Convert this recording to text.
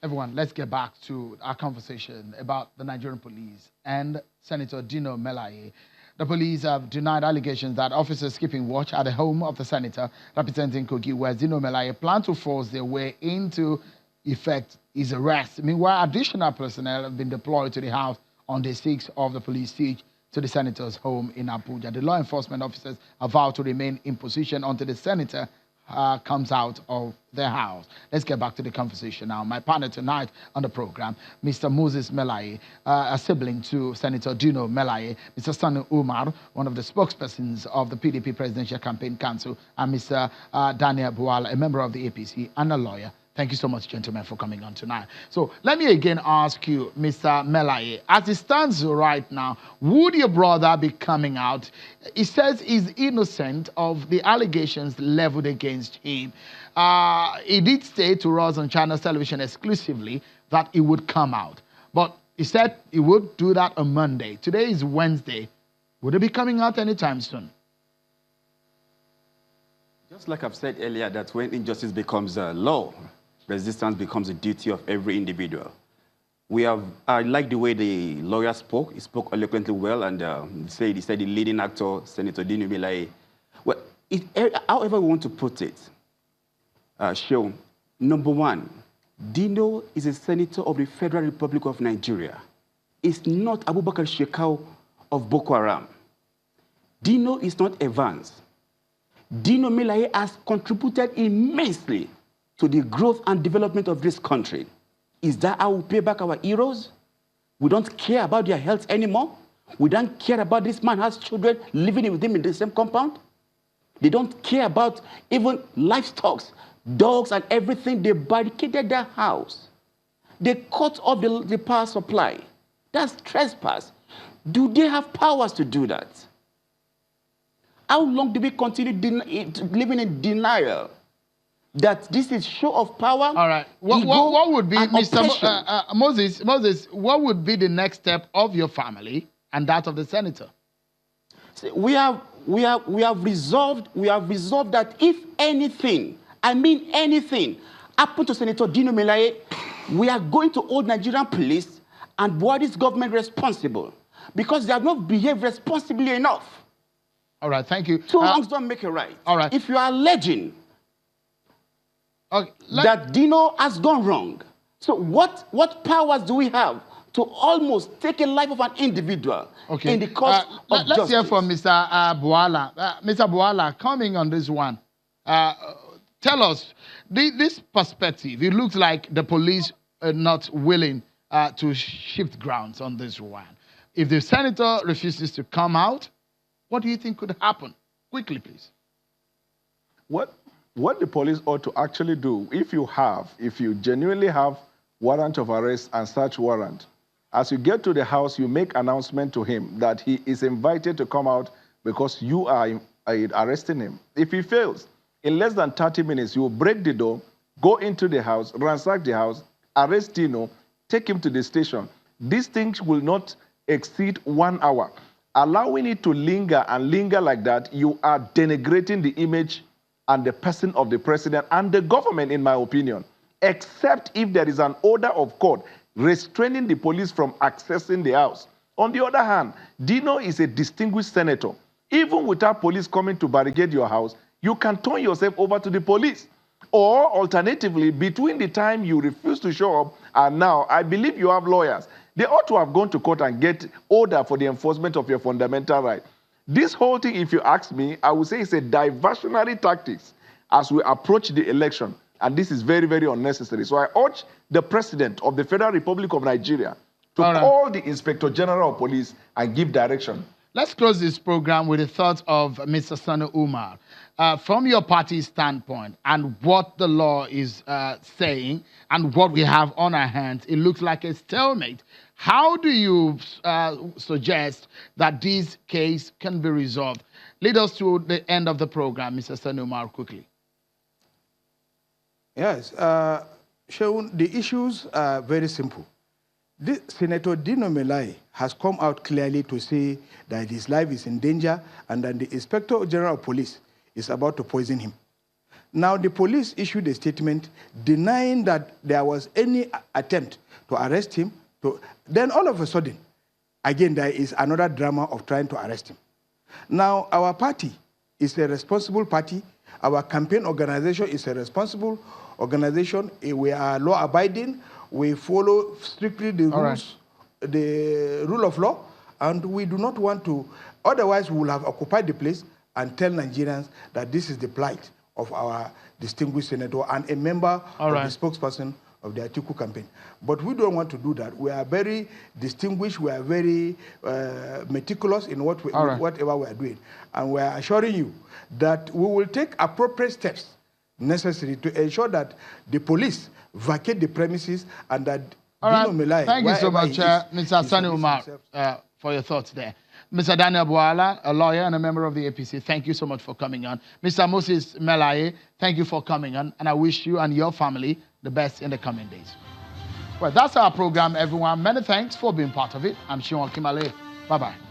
Everyone, let's get back to our conversation about the Nigerian police and Senator Dino Melaye. The police have denied allegations that officers keeping watch at the home of the senator representing Kogi, where Dino Melaye planned to force their way into effect his arrest. Meanwhile, additional personnel have been deployed to the house on day 6 of the police siege to the senator's home in Abuja. The law enforcement officers have vowed to remain in position until the senator comes out of their house. Let's get back to the conversation now. My partner tonight on the program, Mr. Moses Melaye, a sibling to Senator Dino Melaye, Mr. Sanu Umar, one of the spokespersons of the PDP Presidential Campaign Council, and Mr. Daniel Buwala, a member of the APC and a lawyer. Thank you so much, gentlemen, for coming on tonight. So let me again ask you, Mr. Melaye, as it stands right now, would your brother be coming out? He says he's innocent of the allegations leveled against him. He did say to us on Channels Television exclusively that he would come out. But he said he would do that on Monday. Today is Wednesday. Would he be coming out anytime soon? Just like I've said earlier, that when injustice becomes a law, resistance becomes a duty of every individual. I like the way the lawyer spoke. He spoke eloquently well, and he said the leading actor, Senator Dino Melaye. Well, however we want to put it, number one, Dino is a senator of the Federal Republic of Nigeria. It's not Abubakar Shekau of Boko Haram. Dino is not Evans. Dino Melaye has contributed immensely to the growth and development of this country. Is that how we pay back our heroes? We don't care about their health anymore? We don't care about this man has children living with him in the same compound? They don't care about even livestock, dogs and everything. They barricaded their house. They cut off the power supply. That's trespass. Do they have powers to do that? How long do we continue living in denial that this is show of power? All right. What would be, Mr. Moses, what would be the next step of your family and that of the senator? See, we have resolved that if anything, I mean anything, happened to Senator Dino Melaye, we are going to hold Nigerian police and Buhari's government responsible because they have not behaved responsibly enough. All right, thank you. Two wrongs don't make it right. All right. If you are alleging that Dino has gone wrong, so what powers do we have to almost take a life of an individual in the cause of justice? Let's hear from Mr. Buwala. Mr. Buwala, coming on this one, tell us, this perspective, it looks like the police are not willing to shift grounds on this one. If the senator refuses to come out, what do you think could happen? Quickly, please. What the police ought to actually do, if you genuinely have warrant of arrest and search warrant, as you get to the house, you make announcement to him that he is invited to come out because you are arresting him. If he fails, in less than 30 minutes, you will break the door, go into the house, ransack the house, arrest Dino, take him to the station. These things will not exceed 1 hour. Allowing it to linger and linger like that, you are denigrating the image and the person of the president and the government, in my opinion, except if there is an order of court restraining the police from accessing the house. On the other hand, Dino is a distinguished senator. Even without police coming to barricade your house, you can turn yourself over to the police. Or alternatively, between the time you refuse to show up and now, I believe you have lawyers. They ought to have gone to court and get order for the enforcement of your fundamental right. This whole thing, if you ask me, I would say it's a diversionary tactics as we approach the election. And this is very, very unnecessary. So I urge the President of the Federal Republic of Nigeria to call the Inspector General of Police and give direction. Let's close this program with the thoughts of Mr. Sanu Umar. From your party's standpoint and what the law is saying and what we have on our hands, it looks like a stalemate. How do you suggest that this case can be resolved? Lead us to the end of the program, Mr. Sanu Umar, quickly. Yes, Shaun, the issues are very simple. Senator Dino Melaye has come out clearly to say that his life is in danger and that the Inspector General of Police is about to poison him. Now, the police issued a statement denying that there was any attempt to arrest him. Then all of a sudden, again, there is another drama of trying to arrest him. Now, our party is a responsible party. Our campaign organization is a responsible organization. We are law-abiding. We follow strictly the rules, the rule of law, and we do not want to. Otherwise, we will have occupied the place and tell Nigerians that this is the plight of our distinguished senator and a member of the spokesperson of the Atiku campaign. But we don't want to do that. We are very distinguished. We are very meticulous in whatever we are doing. And we are assuring you that we will take appropriate steps necessary to ensure that the police vacate the premises and that Dino Melaye, thank you so much, Mr. Sani Umar, for your thoughts there. Mr. Daniel Buala, a lawyer and a member of the APC, thank you so much for coming on. Mr. Moses Melaye, thank you for coming on, and I wish you and your family the best in the coming days. Well, that's our program, everyone. Many thanks for being part of it. I'm Shion Kimale. Bye-bye.